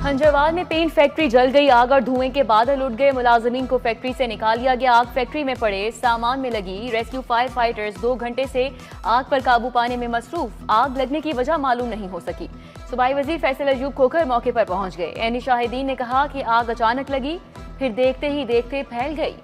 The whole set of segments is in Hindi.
खंजरवाल में पेंट फैक्ट्री जल गई। आग और धुएं के बादल उठ गए। मुलाजिमीन को फैक्ट्री से निकाल लिया गया। आग फैक्ट्री में पड़े सामान में लगी। रेस्क्यू फायर फाइटर्स 2 घंटे से आग पर काबू पाने में मसरूफ। आग लगने की वजह मालूम नहीं हो सकी। सूबाई वजीर फैसल अयूब खोखर मौके पर पहुंच गए। ऐनी शाहिदीन ने कहा कि आग अचानक लगी, फिर देखते ही देखते फैल गई।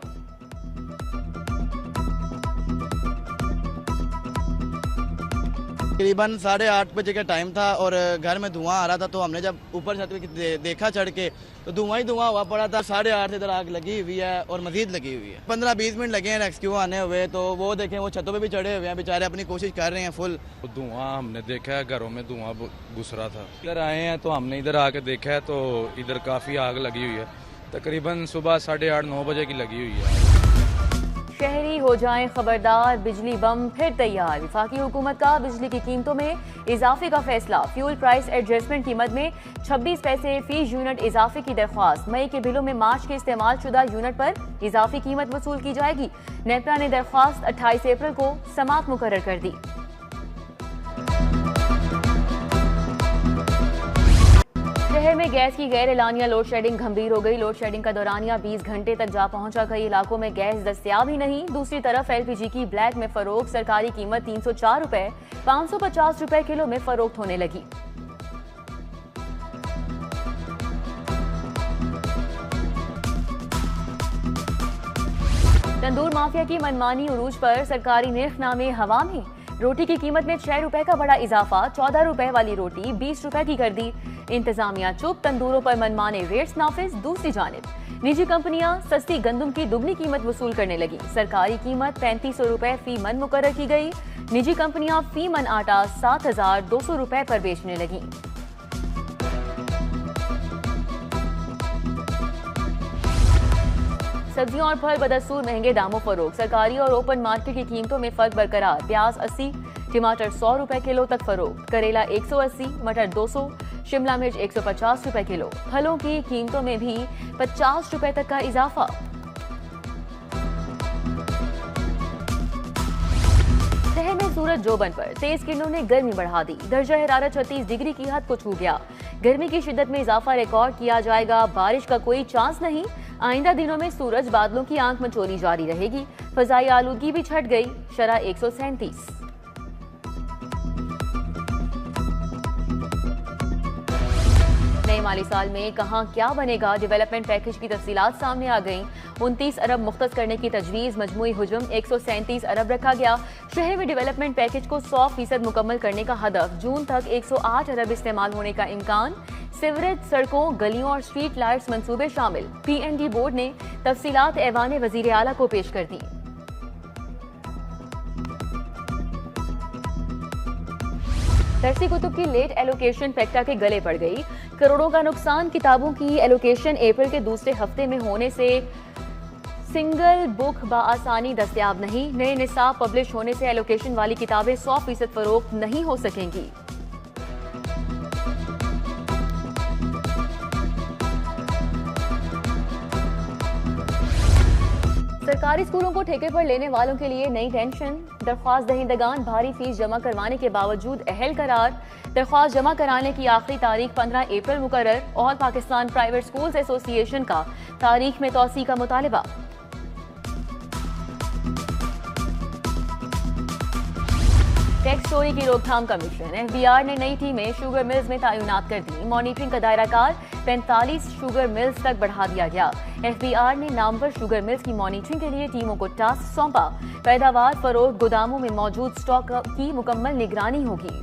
तकरीबन 8:30 बजे का टाइम था और घर में धुआं आ रहा था, तो हमने जब ऊपर छत पे देखा चढ़ के तो धुआं ही धुआं हुआ पड़ा था। 8:30 इधर आग लगी हुई है और मजीद लगी हुई है। 15-20 मिनट लगे हैं रेस्क्यू आने हुए, तो वो देखें वो छतों पे भी चढ़े हुए हैं, बेचारे अपनी कोशिश कर रहे हैं फुल। धुआं हमने देखा है, घरों में धुआं घुस रहा था। इधर आए हैं तो हमने इधर आके देखा है तो इधर काफ़ी आग लगी हुई है। तकरीबन सुबह 8:30-9 बजे की लगी हुई है। शहरी हो जाएं खबरदार, बिजली बम फिर तैयार। वफाकी हुकूमत का बिजली की कीमतों में इजाफे का फैसला। फ्यूल प्राइस एडजस्टमेंट कीमत में 26 पैसे फी यूनिट इजाफे की दरख्वास्त। मई के बिलों में मार्च के इस्तेमाल शुदा यूनिट पर इजाफी कीमत वसूल की जाएगी। नेपरा ने दरख्वास्त 28 अप्रैल को समाअत मुकर्रर कर दी। शहर में गैस की गैर एलानिया लोड शेडिंग गंभीर हो गई। लोड शेडिंग का दौरानिया 20 घंटे तक जा पहुंचा। कई इलाकों में गैस दस्तयाब ही नहीं। दूसरी तरफ एलपीजी की ब्लैक में फरोख्त सरकारी कीमत 304 रुपए 550 रुपए किलो में फरोख्त होने लगी। तंदूर माफिया की मनमानी उरूज पर सरकारी निर्खनामे हवा में। रोटी की कीमत में 6 रुपए का बड़ा इजाफा। 14 रुपए वाली रोटी 20 रुपए की कर दी। इंतजामिया चुप, तंदूरों पर मनमाने रेट्स नाफिज। दूसरी जानिब निजी कंपनियां सस्ती गंदम की दुगनी कीमत वसूल करने लगी। सरकारी कीमत 3500 रुपए फी मन मुकर्रर की गई। निजी कंपनियां फी मन आटा 7200 रुपए पर बेचने लगी। सब्जियां और फल बदस्तूर महंगे दामों फरोख्त। सरकारी और ओपन मार्केट की कीमतों में फर्क बरकरार। प्याज 80, टमाटर 100 रुपए किलो तक फरोख्त। करेला 180, मटर 200, शिमला मिर्च 150 रुपए किलो। फलों की कीमतों में भी 50 रुपए तक का इजाफा। शहर में सूरज जोबन पर तेज किरणों ने गर्मी बढ़ा दी। दर्जा हरारत 36 डिग्री की हद को छू गया। गर्मी की शिद्दत में इजाफा रिकॉर्ड किया जाएगा। बारिश का कोई चांस नहीं। आइंदा दिनों में सूरज बादलों की आंख मचोली जारी रहेगी। फजाई आलूदगी भी छट गई। शरह 137। नए माली साल में कहां क्या बनेगा, डेवलपमेंट पैकेज की तफसीलात सामने आ गईं। 29 अरब मुख्तस करने की तजवीज़। मजमूई हुजम 137 अरब रखा गया। शहर में डेवलपमेंट पैकेज को 100% मुकम्मल करने का हदफ। जून तक 108 अरब इस्तेमाल होने का इम्कान। सीवरेज, सड़कों, गलियों और स्ट्रीट लाइट्स मंसूबे शामिल। PND बोर्ड ने तफसीलात ऐवान वजीर आला को पेश कर दी। दरसी कुतुब की लेट एलोकेशन पेक्टा के गले पड़ गई। करोड़ों का नुकसान। किताबों की एलोकेशन अप्रैल के दूसरे हफ्ते में होने से सिंगल बुक बाआसानी दस्तयाब नहीं। नए निसाब पब्लिश होने से एलोकेशन वाली किताबें 100% फरोख्त नहीं हो सकेंगी। सरकारी स्कूलों को ठेके पर लेने वालों के लिए नई टेंशन। दरख्वास्त दहिंदगान भारी फीस जमा करवाने के बावजूद अहल करार। दरख्वास्त जमा कराने की आखिरी तारीख 15 अप्रैल मुकर्रर। All Pakistan private schools association का तारीख में तौसी का मुतालबा। टैक्स चोरी की रोकथाम का मिशन। FBR ने नई टीमें शुगर मिल्स में तैनात कर दी। मॉनिटरिंग का दायरा कार 45 शुगर मिल्स तक बढ़ा दिया गया। FBR ने नामवर शुगर मिल्स की मॉनिटरिंग के लिए टीमों को टास्क सौंपा। पैदावार, फरोख्त, गोदामों में मौजूद स्टॉक की मुकम्मल निगरानी होगी।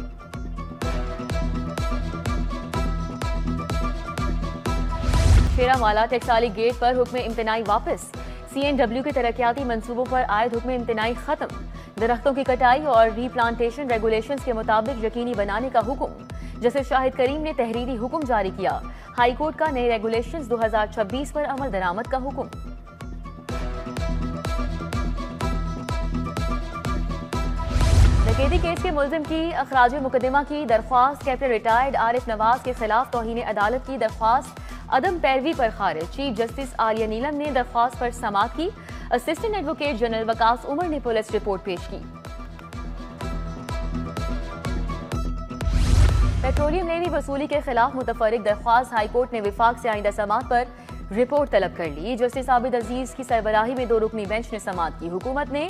शेरामाला टेक्साली गेट पर हुक्म इम्तनाई वापस। CNW के तरक्याती मंसूबों पर आयद हुक्म इम्तनाई खत्म। दरख्तों की कटाई और रीप्लांटेशन रेगुलेशंस के मुताबिक यकीनी बनाने का हुक्म। जस्टिस शाहिद करीम ने तहरीरी हुक्म जारी किया। हाई कोर्ट का नए रेगुलेशंस 2026 पर अमल दरामद का हुक्म। डकैती केस के मुलजिम की अखराज मुकदमा की दरख्वास्त। कैप्टन रिटायर्ड आरिफ नवाज के खिलाफ तौहीन अदालत की दरख्वास्त अदम पैरवी पर खारिज। चीफ जस्टिस आलिया नीलम ने दरख्वास्त पर समाअत की। Assistant advocate general Waqas Umar ने पुलिस रिपोर्ट पेश की। पेट्रोलियम लेवी वसूली के खिलाफ मुतफर्रिक दरख्वास्त हाईकोर्ट ने विफाक से आइंदा समात पर रिपोर्ट तलब कर ली। जस्टिस आबिद अजीज की सरबराही में 2 रुकनी बेंच ने समात की। हुकूमत ने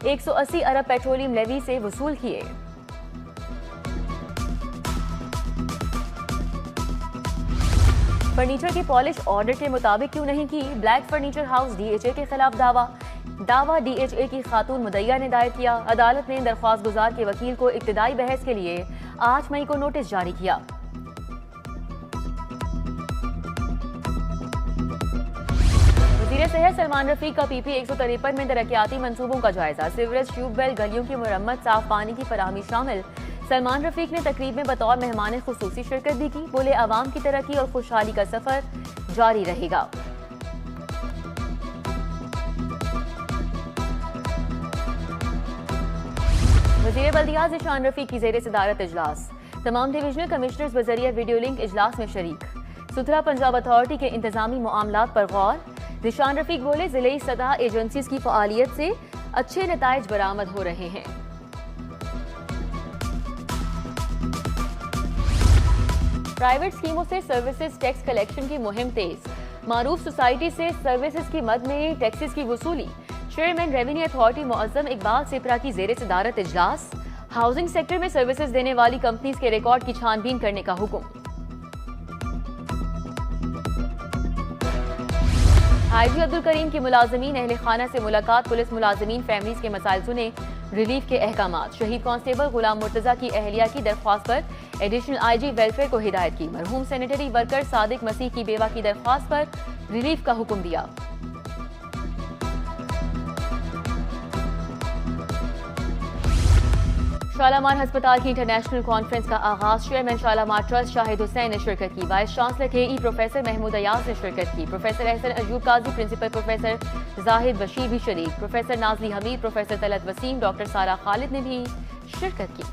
180 अरब पेट्रोलियम लेवी से वसूल किए। फर्नीचर की पॉलिश ऑर्डर के मुताबिक क्यों नहीं की, ब्लैक फर्नीचर हाउस DHA के खिलाफ दावा DHA की खातून मुदैया ने दायर किया। अदालत ने दरख्वास्त गुजार के वकील को इब्तिदाई बहस के लिए 8 मई को नोटिस जारी किया। वज़ीर सेहत सलमान रफीक का PP 153 में तरक्याती मंसूबों का जायजा। सीवरेज, ट्यूबवेल, गलियों की मुरम्मत, साफ पानी की फराहमी शामिल। सलमान रफीक ने तकरीब में बतौर मेहमान खुसूसी शिरकत भी की। बोले आवाम की तरक्की और खुशहाली का सफर जारी रहेगा। वज़ीर बल्दियात ज़ीशान रफीक की ज़ेरे सदारत इजलास। तमाम डिविजनल कमिश्नर्स बजरिया वीडियो लिंक इजलास में शरीक। सुथरा पंजाब अथॉरिटी के इंतजामी मामलात पर गौर। ज़ीशान रफीक बोले ज़िले सतह एजेंसीज की फ़आलियत से अच्छे नताइज बरामद हो रहे हैं। प्राइवेट स्कीमों से सर्विसेज टैक्स कलेक्शन की मुहिम तेज। मारूफ सोसाइटी से सर्विसेज की मद में टैक्सेस की वसूली। Chairman revenue authority Muazzam Iqbal Sipra की ज़ेरे सदारत इजलास। हाउसिंग सेक्टर में सर्विसेज देने वाली कंपनीज के रिकॉर्ड की छानबीन करने का हुक्म। IG अब्दुल करीम की मुलाजमीन अहले खाना से मुलाकात। पुलिस मुलाजमीन फैमिलीज के मसाइल सुने, रिलीफ के अहकामात। शहीद कांस्टेबल गुलाम मुर्तजा की अहलिया की दरख्वास्त पर एडिशनल IG वेलफेयर को हिदायत की। मरहूम सैनिटरी वर्कर सादिक मसीह की बेवा की दरख्वास्त पर रिलीफ का हुक्म दिया। शालामार अस्पताल की इंटरनेशनल कॉन्फ्रेंस का आगाज। चेयरमैन शालामार ट्रस्ट शाहिद हुसैन ने शिरकत की। Vice chancellor KE professor Mahmood Ayaz ने शिरकत की। Professor Ahsan Ayub Qazi, principal professor Zahid Bashir भी शरीक। Professor Nazli Hameed, professor Talat Waseem, doctor Sara Khalid ने भी शिरकत की।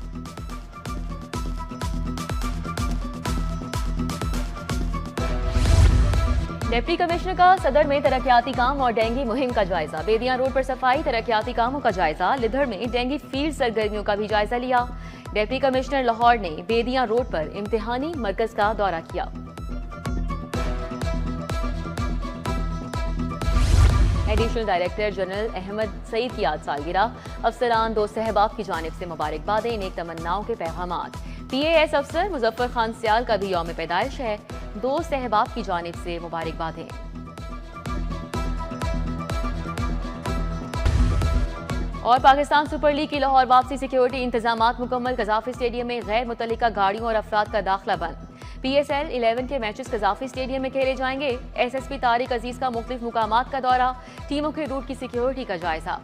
डिप्टी कमिश्नर का सदर में तरक्याती काम और डेंगू मुहिम का जायजा। बेदियां रोड पर सफाई, तरक्याती कामों का जायजा। लिधर में डेंगू फील्ड सरगर्मियों का भी जायजा लिया। डिप्टी कमिश्नर लाहौर ने बेदियां रोड पर इम्तिहानी मरकज का दौरा किया। Additional director general Ahmad Saeed की आज सालगिरह। अफसरान, दोस्त अहबाब की जानिब से मुबारकबादें, नेक तमन्नाओं के पैगामात। PAS अफसर मुजफ्फर खान सियाल का भी यौम पैदाइश है। दोस्त अहबाब की जानिब से मुबारकबादें। और पाकिस्तान सुपर लीग की लाहौर वापसी सिक्योरिटी इंतजामात मुकम्मल। कजाफी स्टेडियम में गैर मुतल्लिका गाड़ियों और अफराद का दाखिला बंद। PSL 11 के मैचेस कजाफी स्टेडियम में खेले जाएंगे। SSP तारिक अजीज का मुख्तलिफ मुकामात का दौरा। टीमों के रूट की सिक्योरिटी का जायजा।